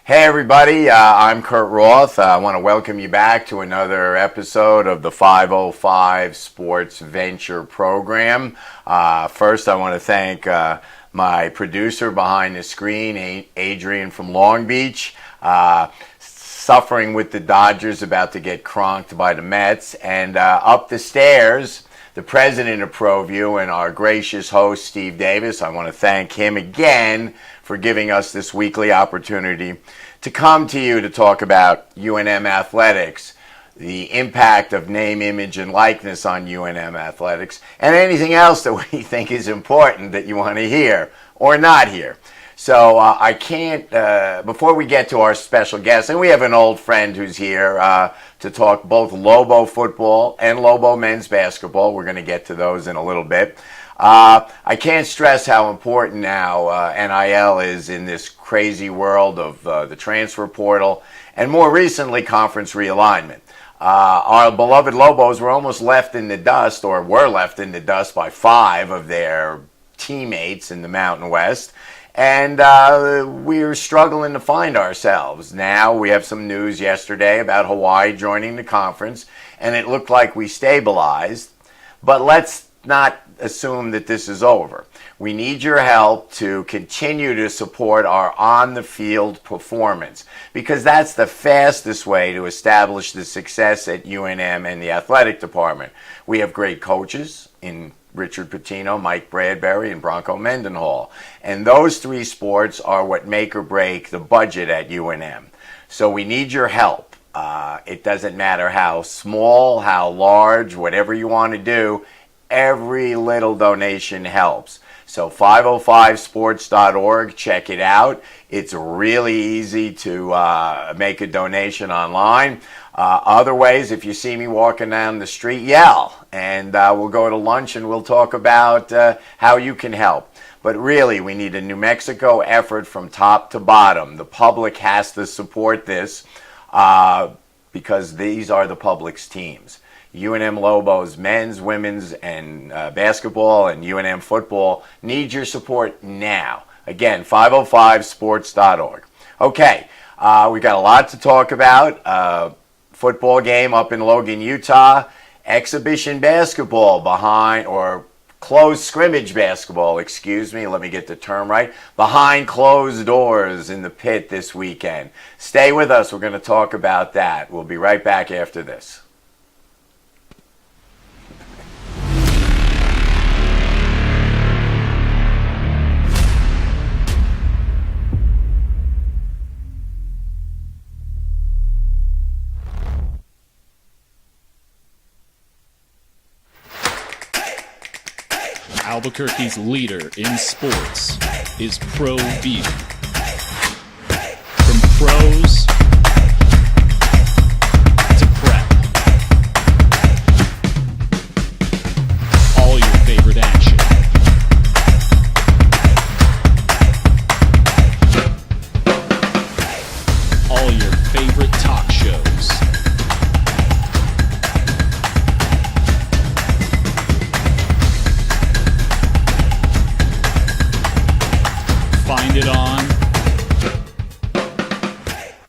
Hey everybody, I'm Kurt Roth. I want to welcome you back to another episode of the 505 Sports Venture Program. First, I want to thank my producer behind the screen, Adrian from Long Beach, suffering with the Dodgers about to get cronked by the Mets, and up the stairs, the president of ProView and our gracious host, Steve Davis. I want to thank him again for giving us this weekly opportunity to come to you to talk about UNM athletics, the impact of name, image, and likeness on UNM athletics, and anything else that we think is important that you want to hear or not hear. So I can't, before we get to our special guest, and we have an old friend who's here to talk both Lobo football and Lobo men's basketball. We're going to get to those in a little bit. I can't stress how important now NIL is in this crazy world of the transfer portal and more recently conference realignment. Our beloved Lobos were almost left in the dust, or were left in the dust by 5 of their teammates in the Mountain West. And we're struggling to find ourselves. Now we have some news yesterday about Hawaii joining the conference, and it looked like we stabilized. But let's not assume that this is over. We need your help to continue to support our on-the-field performance, because that's the fastest way to establish the success at UNM and the athletic department. We have great coaches in Richard Pitino, Mike Bradbury, and Bronco Mendenhall. And those 3 sports are what make or break the budget at UNM. So we need your help. It doesn't matter how small, how large, whatever you want to do, every little donation helps. So 505sports.org, check it out. It's really easy to make a donation online. Other ways, if you see me walking down the street, yell, and we'll go to lunch and we'll talk about how you can help. But really, we need a New Mexico effort from top to bottom. The public has to support this because these are the public's teams. UNM Lobos men's, women's, and basketball and UNM football need your support now. Again, 505sports.org. Okay, we got a lot to talk about. Football game up in Logan, Utah. Exhibition basketball behind, or closed scrimmage basketball, excuse me, let me get the term right, behind closed doors in the pit this weekend. Stay with us. We're going to talk about that. We'll be right back after this. Albuquerque's leader in sports is ProView. From pros to prep, all your favorite action. All your favorite talk shows. Find it on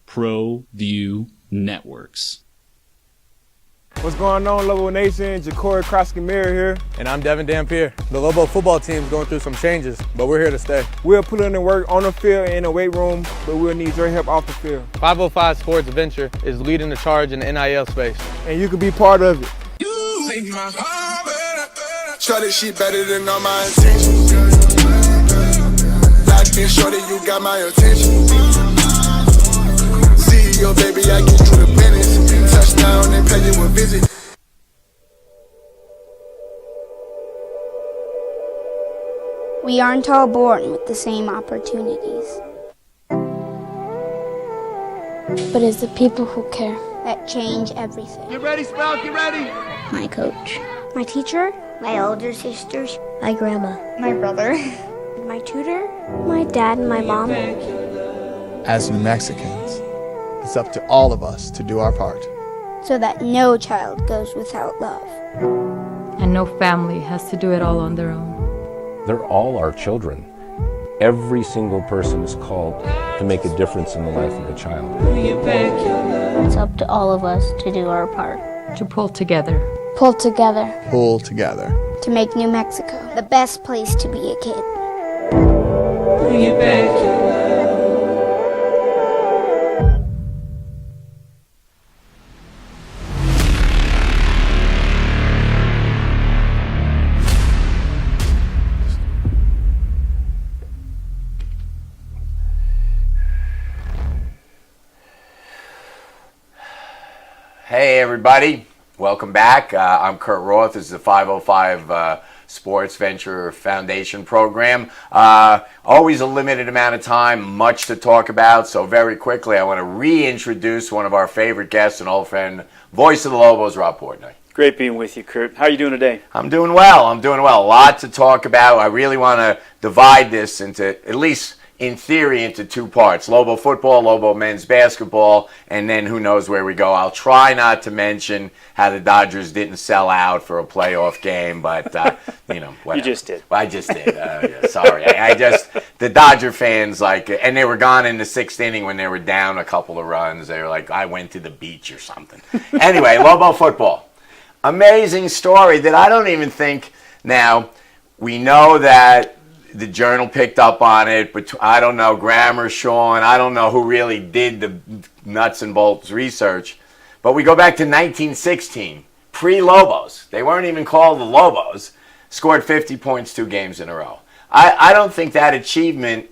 ProView Networks. What's going on, Lobo Nation? Ja'Cory Krosky-Mirror here. And I'm Devin Dampier. The Lobo football team is going through some changes, but we're here to stay. We'll put in the work on the field and in the weight room, but we'll need your help off the field. 505 Sports Venture is leading the charge in the NIL space. And you can be part of it. Shorty, she better than all my intentions. Locked in, shorty, you got my attention. CEO, baby, I get you the business. Touchdown and pay you a visit. We aren't all born with the same opportunities. But it's the people who care that change everything. Get ready, Spout, get ready! My coach. My teacher. My older sisters. My grandma. My brother. My tutor. My dad and my mom. As New Mexicans, it's up to all of us to do our part. So that no child goes without love. And no family has to do it all on their own. They're all our children. Every single person is called to make a difference in the life of a child. It's up to all of us to do our part. To pull together. Pull together. Pull together. To make New Mexico the best place to be a kid. Hey everybody, welcome back. I'm Kurt Roth. This is the 505 Sports Venture Foundation program. Always a limited amount of time, much to talk about. So very quickly, I want to reintroduce one of our favorite guests, an old friend, voice of the Lobos, Rob Portnoy. Great being with you, Kurt. How are you doing today? I'm doing well. A lot to talk about. I really want to divide this into, at least in theory, into two parts. Lobo football, Lobo men's basketball, and then who knows where we go. I'll try not to mention how the Dodgers didn't sell out for a playoff game, but, whatever. You just did. I just did. Yeah, sorry. The Dodger fans, and they were gone in the sixth inning when they were down a couple of runs. They were like, I went to the beach or something. Anyway, Lobo football. Amazing story that I don't even think, now, we know that the Journal picked up on it, but I don't know, Graham or Sean, I don't know who really did the nuts and bolts research. But we go back to 1916, pre-Lobos. They weren't even called the Lobos. Scored 50 points 2 games in a row. I don't think that achievement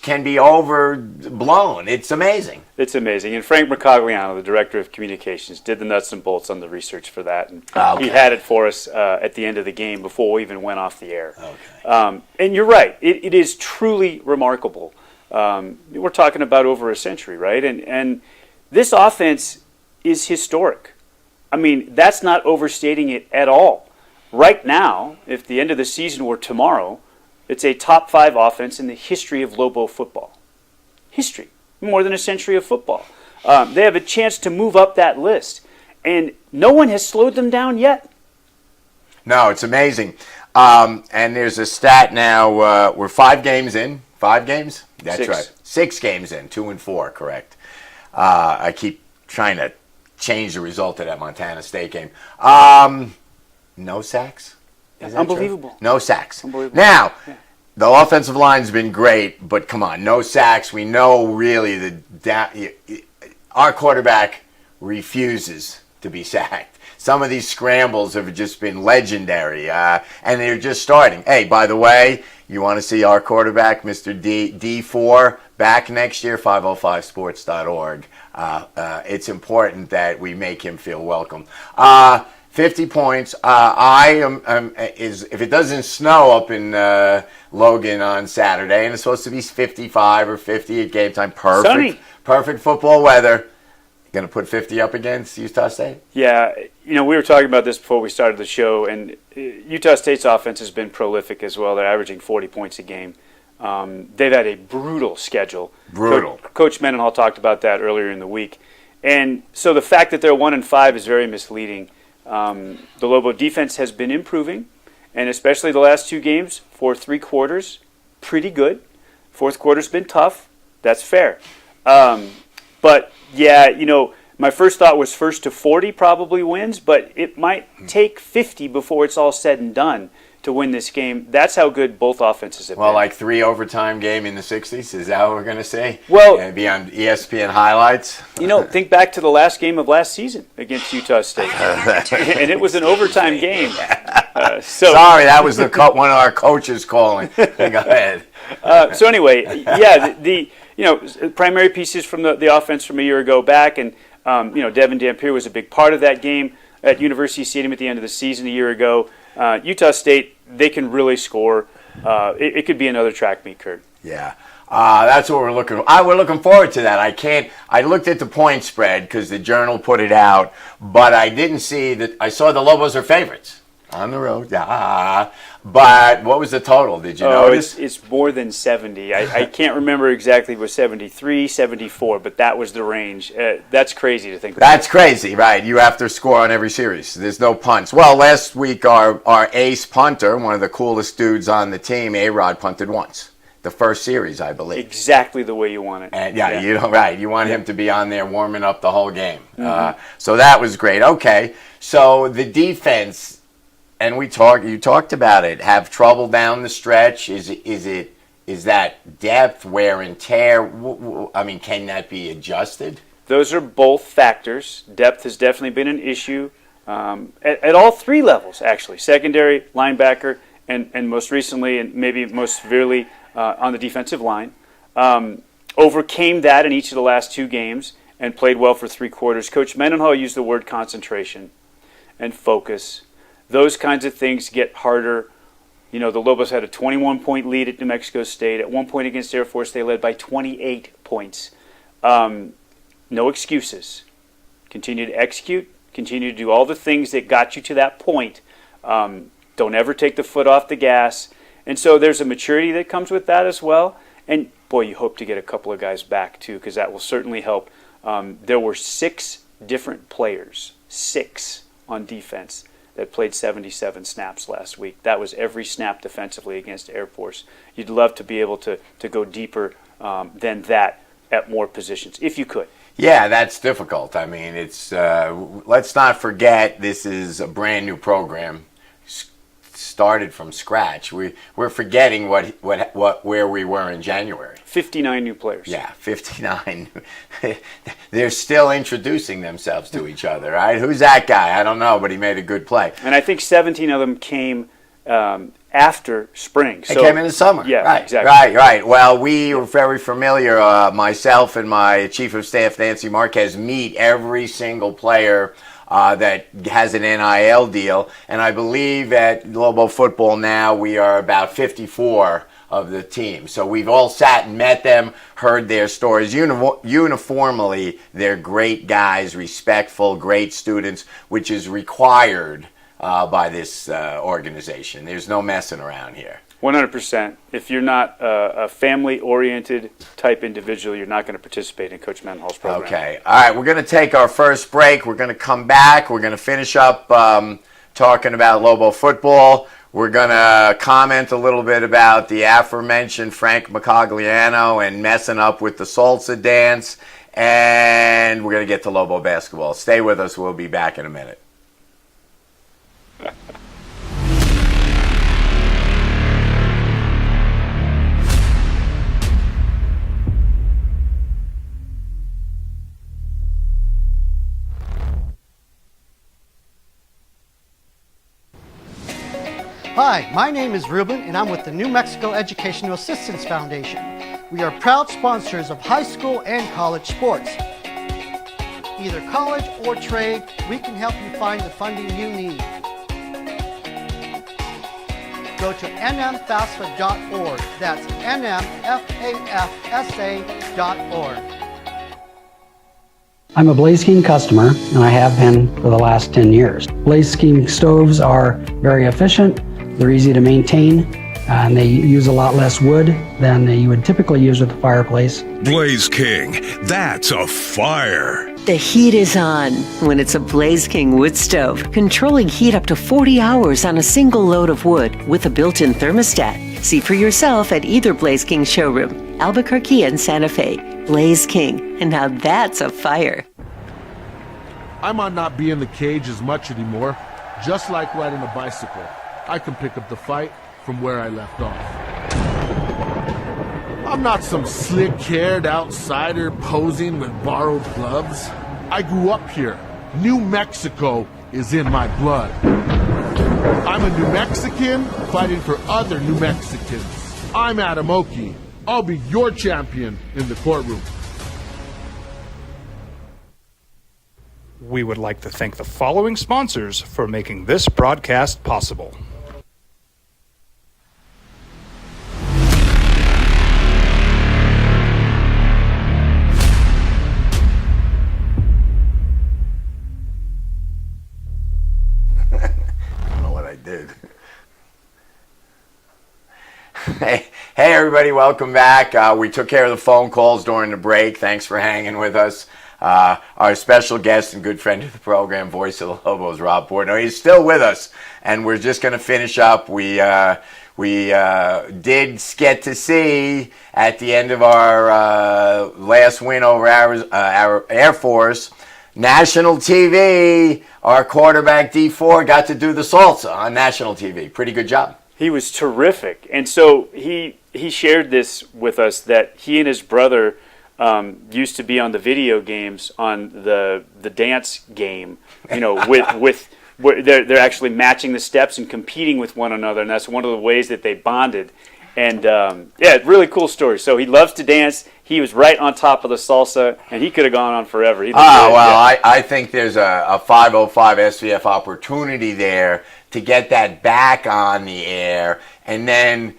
can be overblown. It's amazing. It's amazing. And Frank Mercogliano, the director of communications, did the nuts and bolts on the research for that. And he had it for us at the end of the game before we even went off the air. Okay. And you're right. It is truly remarkable. We're talking about over a century, right? And this offense is historic. I mean, that's not overstating it at all. Right now, if the end of the season were tomorrow, it's a top 5 offense in the history of Lobo football. History. More than a century of football. They have a chance to move up that list. And no one has slowed them down yet. No, it's amazing. And there's a stat now, we're 5 games in. 5 games? That's 6. right. 6 games in, 2 and 4, correct. I keep trying to change the result of that Montana State game. No sacks? Is that unbelievable. True? No sacks. Unbelievable. Now, the offensive line's been great, but come on, no sacks. We know really our quarterback refuses to be sacked. Some of these scrambles have just been legendary, and they're just starting. Hey, by the way, you want to see our quarterback, Mr. D4, back next year, 505sports.org. It's important that we make him feel welcome. 50 points. If it doesn't snow up in Logan on Saturday, and it's supposed to be 55 or 50 at game time, perfect football weather. Going to put 50 up against Utah State? Yeah, we were talking about this before we started the show, and Utah State's offense has been prolific as well. They're averaging 40 points a game. They've had a brutal schedule. Brutal. Coach Mendenhall talked about that earlier in the week. And so the fact that they're 1-5 is very misleading. The Lobo defense has been improving, and especially the last 2 games, for 3 quarters, pretty good. 4th quarter's been tough. That's fair. But, yeah, my first thought was 1st to 40 probably wins, but it might take 50 before it's all said and done to win this game. That's how good both offenses have been. Well, like 3 overtime game in the 60s? Is that what we're going to say? Well, be on ESPN highlights? Think back to the last game of last season against Utah State. And it was an overtime game. Sorry, that was one of our coaches calling. Go ahead. So anyway, yeah, the primary pieces from the offense from a year ago back, and Devin Dampier was a big part of that game at University Stadium at the end of the season a year ago. Utah State, they can really score. It could be another track meet, Kurt. Yeah. That's what we're looking. We're looking forward to that. I looked at the point spread because the Journal put it out, but I didn't see that. I saw the Lobos are favorites on the road. But what was the total? Did you notice? It's more than 70. I can't remember exactly. It was 73, 74, but that was the range. That's crazy to think about. That's crazy, right? You have to score on every series. There's no punts. Well, last week our ace punter, one of the coolest dudes on the team, A-Rod, punted once. the first series, I believe. Exactly the way you want it. And you want him to be on there warming up the whole game. So that was great. Okay, so the defense, and you talked about it, have trouble down the stretch. Is that depth, wear and tear? I mean, can that be adjusted? Those are both factors. Depth has definitely been an issue at all three levels, actually. Secondary, linebacker, and most recently, and maybe most severely, on the defensive line. Overcame that in each of the last two games and played well for three quarters. Coach Mendenhall used the word concentration and focus. Those kinds of things get harder. You know, the Lobos had a 21-point lead at New Mexico State. At one point against Air Force, they led by 28 points. No excuses. Continue to execute. Continue to do all the things that got you to that point. Don't ever take the foot off the gas. And so there's a maturity that comes with that as well. And, boy, you hope to get a couple of guys back, too, because that will certainly help. There were 6 different players, 6 on defense, that played 77 snaps last week. That was every snap defensively against Air Force. You'd love to be able to go deeper than that at more positions, if you could. Yeah, that's difficult. I mean, it's let's not forget this is a brand new program, started from scratch. We're forgetting where we were in January. 59 new players. Yeah, 59. They're still introducing themselves to each other, right? Who's that guy? I don't know, but he made a good play. And I think 17 of them came after spring. They came in the summer. Yeah, right, exactly. Right. Well, we are very familiar, myself and my Chief of Staff, Nancy Marquez, meet every single player that has an NIL deal. And I believe at Lobo Football now we are about 54 of the team. So we've all sat and met them, heard their stories. Uniformly, they're great guys, respectful, great students, which is required by this organization. There's no messing around here. 100%. If you're not a family-oriented type individual, you're not going to participate in Coach Mendenhall's program. Okay. All right, we're going to take our first break. We're going to come back. We're going to finish up talking about Lobo football. We're going to comment a little bit about the aforementioned Frank Macagliano and messing up with the salsa dance. And we're going to get to Lobo basketball. Stay with us. We'll be back in a minute. Hi, my name is Ruben, and I'm with the New Mexico Educational Assistance Foundation. We are proud sponsors of high school and college sports. Either college or trade, we can help you find the funding you need. Go to nmfafsa.org. That's nmfafsa.org. I'm a Blaze King customer, and I have been for the last 10 years. Blaze King stoves are very efficient, they're easy to maintain, and they use a lot less wood than you would typically use with a fireplace. Blaze King, that's a fire. The heat is on when it's a Blaze King wood stove, controlling heat up to 40 hours on a single load of wood with a built-in thermostat. See for yourself at either Blaze King showroom, Albuquerque and Santa Fe. Blaze King, and now that's a fire. I might not be in the cage as much anymore. Just like riding a bicycle, I can pick up the fight from where I left off. I'm not some slick-haired outsider posing with borrowed gloves. I grew up here. New Mexico is in my blood. I'm a New Mexican fighting for other New Mexicans. I'm Adam Oki. I'll be your champion in the courtroom. We would like to thank the following sponsors for making this broadcast possible. Hey everybody, welcome back. We took care of the phone calls during the break. Thanks for hanging with us. Our special guest and good friend of the program, voice of the Lobos, Rob Portnoy, he's still with us, and we're just going to finish up. We we did get to see at the end of our last win over our Air Force, national TV, our quarterback D4 got to do the salsa on national TV. Pretty good job. He was terrific. And so he shared this with us, that he and his brother used to be on the video games on the dance game, with where they're actually matching the steps and competing with one another, and that's one of the ways that they bonded. And really cool story. So he loves to dance. He was right on top of the salsa, and he could have gone on forever. I think there's a 505 SVF opportunity there to get that back on the air, and then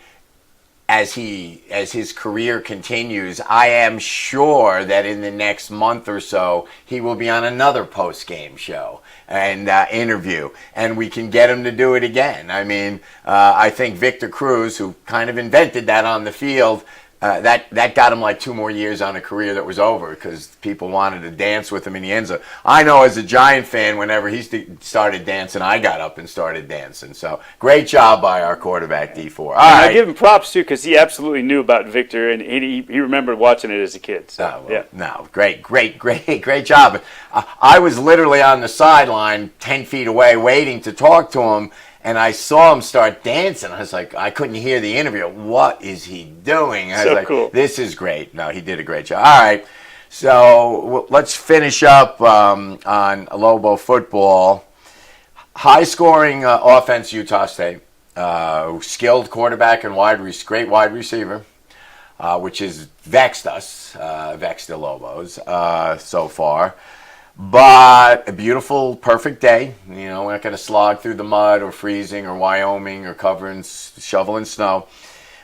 as his career continues, I am sure that in the next month or so he will be on another post-game show and interview, and we can get him to do it again. I mean, I think Victor Cruz, who kind of invented that on the field, that got him like 2 more years on a career that was over because people wanted to dance with him in the end zone. I know as a Giant fan, whenever he started dancing, I got up and started dancing. So great job by our quarterback, D4. All right. I give him props, too, because he absolutely knew about Victor, and he remembered watching it as a kid. So, Great job. I was literally on the sideline 10 feet away waiting to talk to him, and I saw him start dancing. I was like, I couldn't hear the interview. What is he doing? I was like, cool. This is great. No, he did a great job. All right, so let's finish up on Lobo football. High-scoring offense, Utah State. Skilled quarterback and great wide receiver, which has vexed the Lobos so far. But a beautiful, perfect day. We're not going to slog through the mud or freezing or Wyoming or shoveling snow.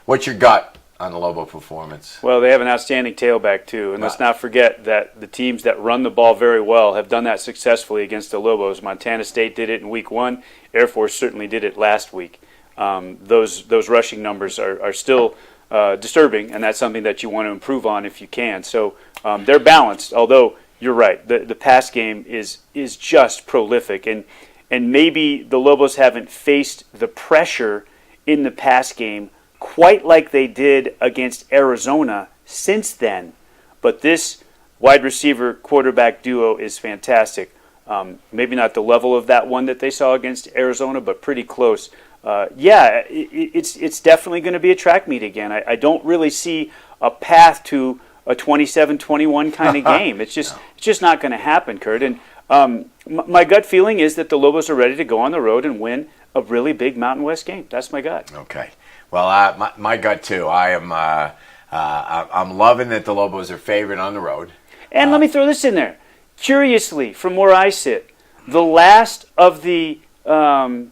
What's your gut on the Lobo performance? Well, they have an outstanding tailback, too. And let's not forget that the teams that run the ball very well have done that successfully against the Lobos. Montana State did it in Week 1. Air Force certainly did it last week. Those rushing numbers are still disturbing, and that's something that you want to improve on if you can. So they're balanced, although you're right. The pass game is just prolific, and maybe the Lobos haven't faced the pressure in the pass game quite like they did against Arizona since then. But this wide receiver quarterback duo is fantastic. Maybe not the level of that one that they saw against Arizona, but pretty close. It's definitely going to be a track meet again. I don't really see a path to a 27-21 kind of game. It's just not going to happen, Kurt. And my gut feeling is that the Lobos are ready to go on the road and win a really big Mountain West game. That's my gut. Okay. Well, my gut too. I'm loving that the Lobos are favored on the road. And let me throw this in there. Curiously, from where I sit, the last of the 5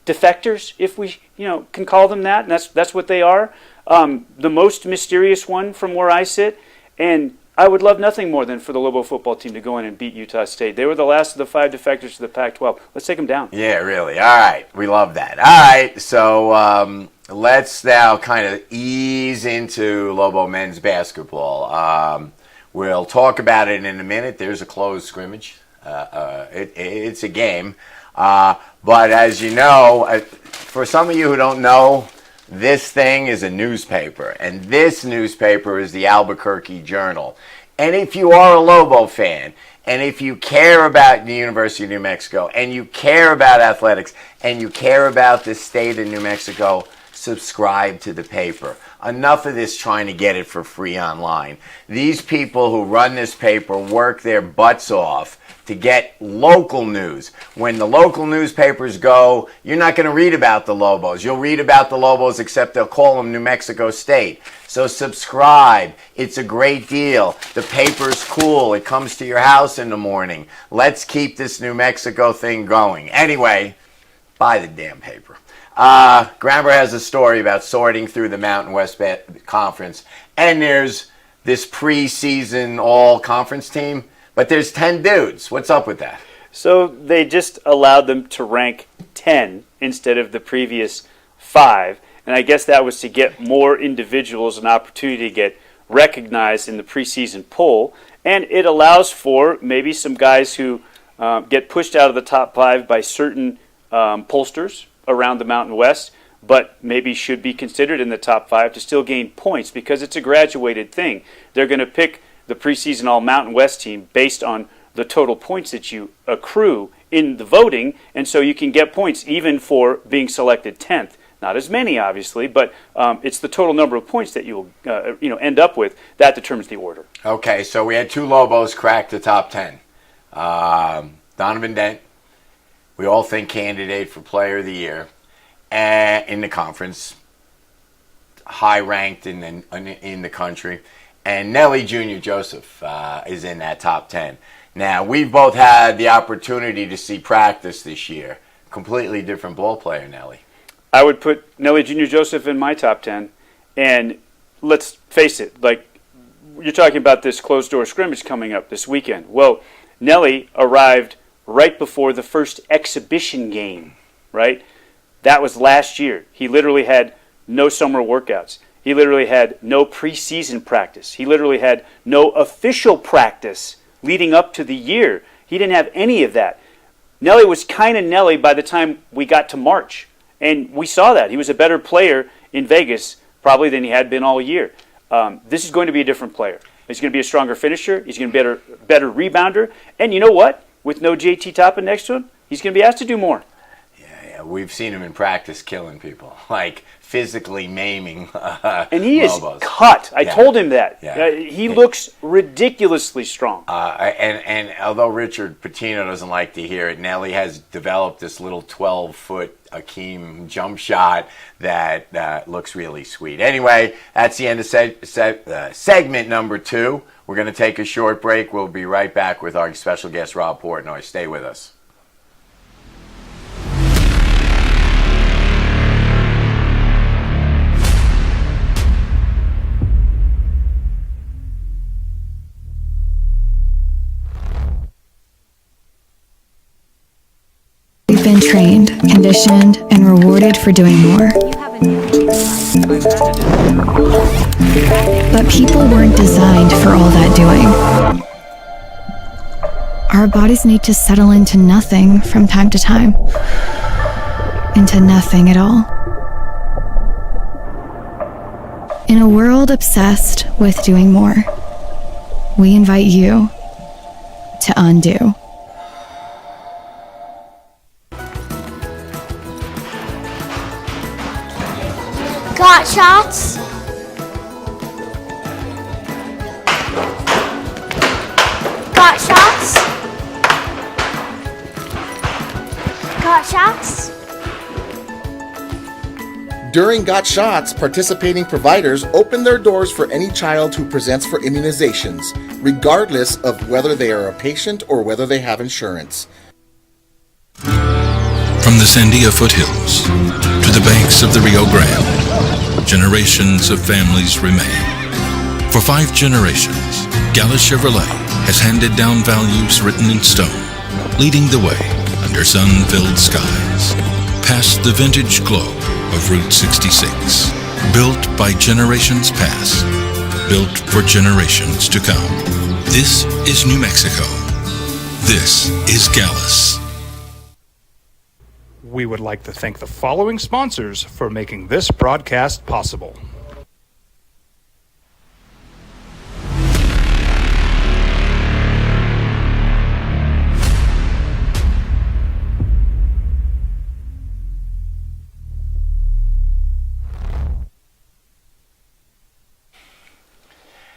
defectors, if we can call them that, and that's what they are. The most mysterious one from where I sit, and I would love nothing more than for the Lobo football team to go in and beat Utah State. They were the last of the 5 defectors to the Pac-12. Let's take them down. Yeah, really. All right. We love that. All right. So let's now kind of ease into Lobo men's basketball. We'll talk about it in a minute. There's a closed scrimmage. It's a game. But as you know, for some of you who don't know, this thing is a newspaper, and this newspaper is the Albuquerque Journal. And if you are a Lobo fan, and if you care about the University of New Mexico, and you care about athletics, and you care about the state of New Mexico, subscribe to the paper. Enough of this trying to get it for free online. These people who run this paper work their butts off to get local news. When the local newspapers go, you're not going to read about the Lobos. You'll read about the Lobos, except they'll call them New Mexico State. So subscribe. It's a great deal. The paper's cool. It comes to your house in the morning. Let's keep this New Mexico thing going. Anyway, buy the damn paper. Gramber has a story about sorting through the Mountain West Conference, and there's this preseason all-conference team, but there's 10 dudes. What's up with that? So they just allowed them to rank 10 instead of the previous 5, and I guess that was to get more individuals an opportunity to get recognized in the preseason poll, and it allows for maybe some guys who get pushed out of the top 5 by certain pollsters around the Mountain West, but maybe should be considered in the top 5 to still gain points because it's a graduated thing. They're going to pick the preseason All-Mountain West team based on the total points that you accrue in the voting, and so you can get points even for being selected 10th. Not as many, obviously, but it's the total number of points that you'll end up with that determines the order. Okay, so we had 2 Lobos crack the top 10. Donovan Dent, we all think candidate for Player of the Year, and in the conference, high ranked in the country, and Nelly Jr. Joseph is in that top 10. Now, we've both had the opportunity to see practice this year. Completely different ball player, Nelly. I would put Nelly Jr. Joseph in my top 10, and let's face it, like you're talking about this closed-door scrimmage coming up this weekend. Well, Nelly arrived right before the first exhibition game, right? That was last year. He literally had no summer workouts. He literally had no preseason practice. He literally had no official practice leading up to the year. He didn't have any of that. Nelly was kind of Nelly by the time we got to March. And we saw that. He was a better player in Vegas probably than he had been all year. This is going to be a different player. He's going to be a stronger finisher. He's going to be a better rebounder. And you know what? With no JT Toppin next to him, he's going to be asked to do more. Yeah, we've seen him in practice killing people, like physically maiming and he Lobos. Is cut. I Yeah. told him that. Yeah. He looks ridiculously strong. And although Richard Pitino doesn't like to hear it, Nelly has developed this little 12-foot Akeem jump shot that looks really sweet. Anyway, that's the end of segment number 2. We're going to take a short break. We'll be right back with our special guest, Rob Portnoy. Stay with us. We've been trained, conditioned, and rewarded for doing more. But people weren't designed for all that doing. Our bodies need to settle into nothing from time to time. Into nothing at all. In a world obsessed with doing more, we invite you to undo. Got shots? Got shots? Got shots? During Got Shots, participating providers open their doors for any child who presents for immunizations, regardless of whether they are a patient or whether they have insurance. From the Sandia foothills to the banks of the Rio Grande, generations of families remain. For 5 generations, Gallus Chevrolet has handed down values written in stone, leading the way under sun-filled skies, past the vintage glow of Route 66. Built by generations past, built for generations to come. This is New Mexico. This is Gallus. We would like to thank the following sponsors for making this broadcast possible.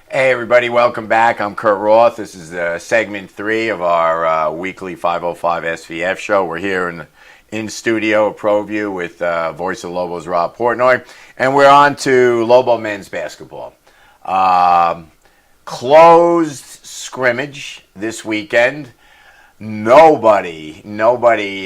Hey everybody, welcome back. I'm Kurt Roth. This is segment 3 of our weekly 505 SVF show. We're here in studio at ProView with Voice of Lobos Rob Portnoy, and we're on to Lobo men's basketball. Closed scrimmage this weekend. Nobody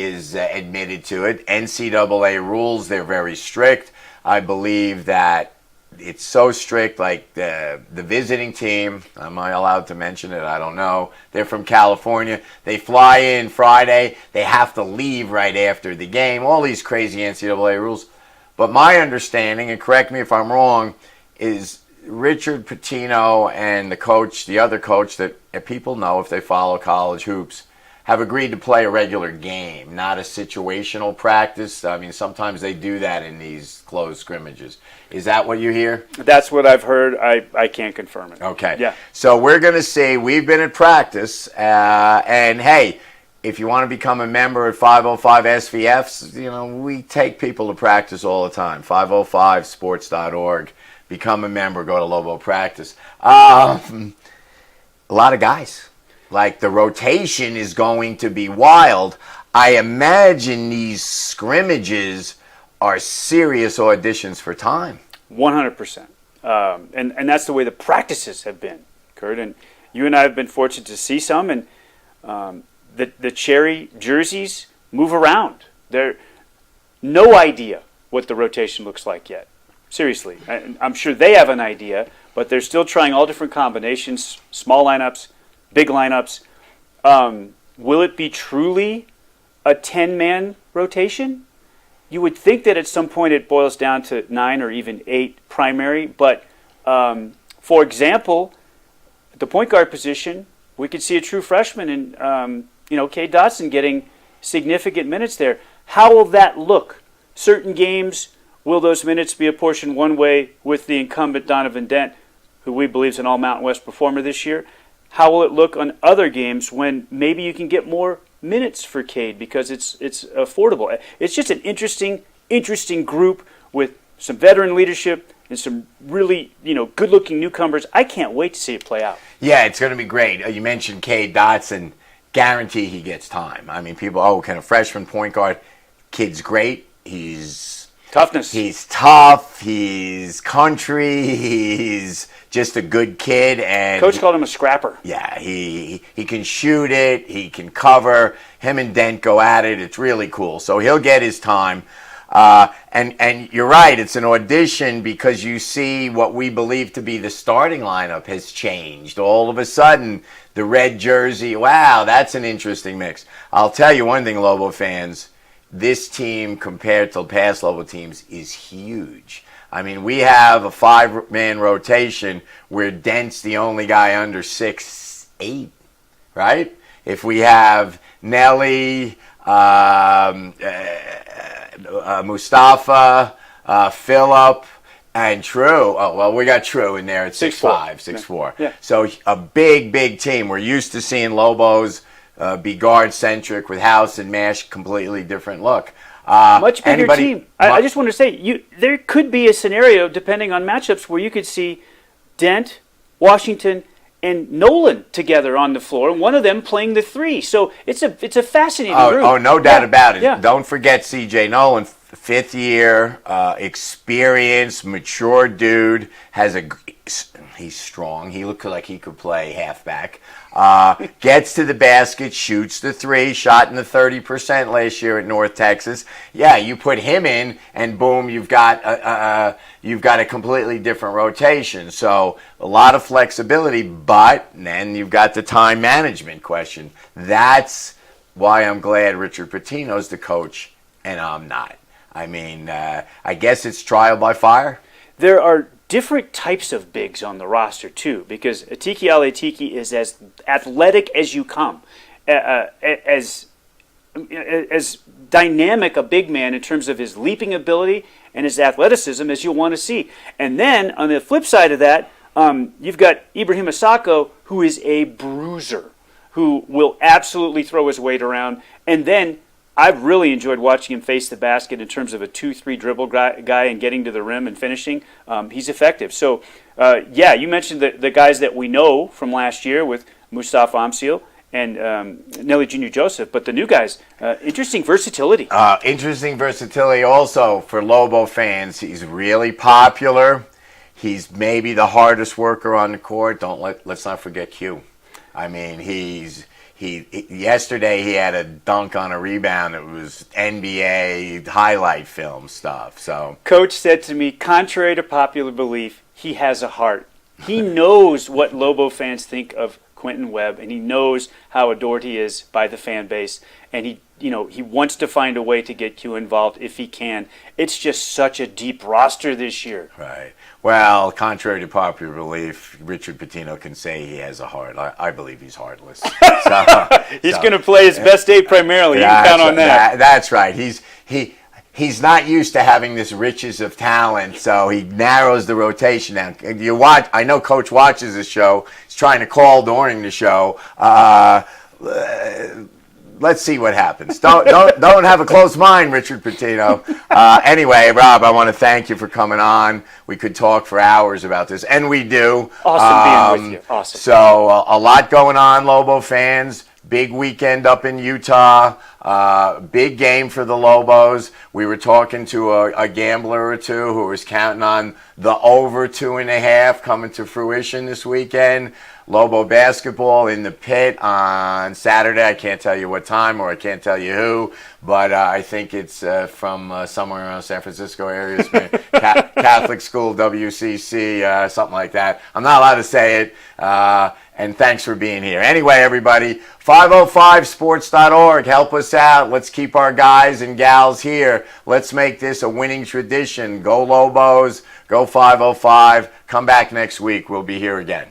is admitted to it. NCAA rules, they're very strict. I believe that it's so strict, like the visiting team, am I allowed to mention it? I don't know. They're from California. They fly in Friday. They have to leave right after the game. All these crazy NCAA rules. But my understanding, and correct me if I'm wrong, is Richard Pitino and the coach, the other coach that people know if they follow college hoops, have agreed to play a regular game, not a situational practice. I mean, sometimes they do that in these closed scrimmages. Is that what you hear? That's what I've heard. I can't confirm it. Okay. Yeah. So we're going to see. We've been at practice, and hey, if you want to become a member at 505 SVFs, we take people to practice all the time. 505sports.org. Become a member. Go to Lobo practice. A lot of guys. Like, the rotation is going to be wild. I imagine these scrimmages are serious auditions for time. 100%. And that's the way the practices have been, Kurt. And you and I have been fortunate to see some. And the cherry jerseys move around. They're no idea what the rotation looks like yet. Seriously. I'm sure they have an idea, but they're still trying all different combinations, small lineups, big lineups. Will it be truly a 10-man rotation? You would think that at some point it boils down to 9 or even 8 primary. But, for example, at the point guard position, we could see a true freshman in, Cade Dotson getting significant minutes there. How will that look? Certain games, will those minutes be apportioned one way with the incumbent Donovan Dent, who we believe is an All-Mountain West performer this year? How will it look on other games when maybe you can get more minutes for Cade because it's affordable? It's just an interesting group with some veteran leadership and some really good-looking newcomers. I can't wait to see it play out. Yeah, it's going to be great. You mentioned Cade Dotson. Guarantee he gets time. I mean, people, can a freshman point guard? Kid's great. Toughness. He's tough. He's country. He's just a good kid. And Coach called him a scrapper. Yeah, he can shoot it. He can cover. Him and Dent go at it. It's really cool. So he'll get his time. And you're right. It's an audition because you see what we believe to be the starting lineup has changed. All of a sudden, the red jersey. Wow, that's an interesting mix. I'll tell you one thing, Lobo fans. This team, compared to past Lobo teams, is huge. I mean, we have a 5-man rotation where Dent's the only guy under 6'8", right? If we have Nelly, Mustafa, Phillip, and True. Oh, well, we got True in there at 6'5", 6'4". Yeah. So a big team. We're used to seeing Lobos be guard-centric with House and Mash, completely different look. Much bigger team. I just want to say, there could be a scenario, depending on matchups, where you could see Dent, Washington, and Nolan together on the floor, and one of them playing the 3. So it's a fascinating group. Oh, no doubt about it. Yeah. Don't forget C.J. Nolan, 5th year, experienced, mature dude, he's strong. He looked like he could play halfback. Gets to the basket, shoots the 3, shot in the 30% last year at North Texas. Yeah, you put him in, and boom, you've got a completely different rotation. So a lot of flexibility, but then you've got the time management question. That's why I'm glad Richard Pitino's the coach and I'm not. I mean, I guess it's trial by fire. There are different types of bigs on the roster, too, because Atiki Aleatiki is as athletic as you come, as dynamic a big man in terms of his leaping ability and his athleticism as you want to see. And then, on the flip side of that, you've got Ibrahim Asako, who is a bruiser, who will absolutely throw his weight around. And then I've really enjoyed watching him face the basket in terms of a 2-3 dribble guy and getting to the rim and finishing. He's effective. So, you mentioned the guys that we know from last year with Mustafa Amsil and Nelly Jr. Joseph, but the new guys, interesting versatility. Interesting versatility also for Lobo fans. He's really popular. He's maybe the hardest worker on the court. Let's not forget Q. I mean, yesterday he had a dunk on a rebound. It was NBA highlight film stuff. So Coach said to me, contrary to popular belief, he has a heart. He knows what Lobo fans think of Quentin Webb, and he knows how adored he is by the fan base, and he wants to find a way to get Q involved if he can. It's just such a deep roster this year. Right. Well, contrary to popular belief, Richard Pitino can say he has a heart. I believe he's heartless. He's going to play his best 8 primarily. You can count on that. That's right. He's not used to having this riches of talent, so he narrows the rotation down. You watch. I know Coach watches the show. He's trying to call during the show. Let's see what happens. Don't have a closed mind, Richard Pitino. Anyway, Rob, I want to thank you for coming on. We could talk for hours about this, and we do. Awesome being with you. Awesome. So a lot going on, Lobo fans. Big weekend up in Utah. Big game for the Lobos. We were talking to a gambler or two who was counting on the over 2.5 coming to fruition this weekend. Lobo basketball in the Pit on Saturday. I can't tell you what time or I can't tell you who, but I think it's from somewhere around San Francisco area. Catholic School, WCC, something like that. I'm not allowed to say it. And thanks for being here. Anyway, everybody, 505sports.org. Help us out. Let's keep our guys and gals here. Let's make this a winning tradition. Go Lobos. Go 505. Come back next week. We'll be here again.